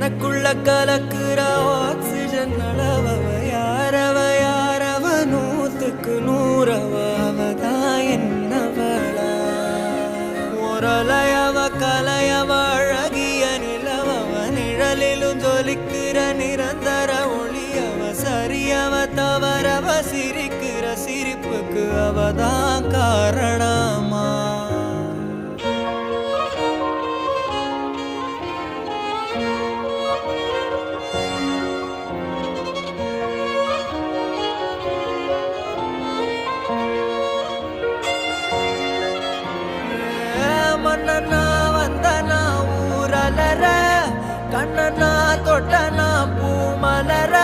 எனக்குள்ள கலக்குற ஆக்சிஜன் அளவவ யாரவ நூத்துக்கு நூறவ அவதான் என்னவளா ஒரலையவ கலையவ அழகிய நிலவவ நிழலிலும் ஜொலிக்கிற நிரந்தர ஒளியவ சரியவ தவறவ சிரிக்கிற சிரிப்புக்கு அவதான் காரணமா மன்னனா வந்தனா ஊரலர கண்ணனா தொட்டனா பூமலர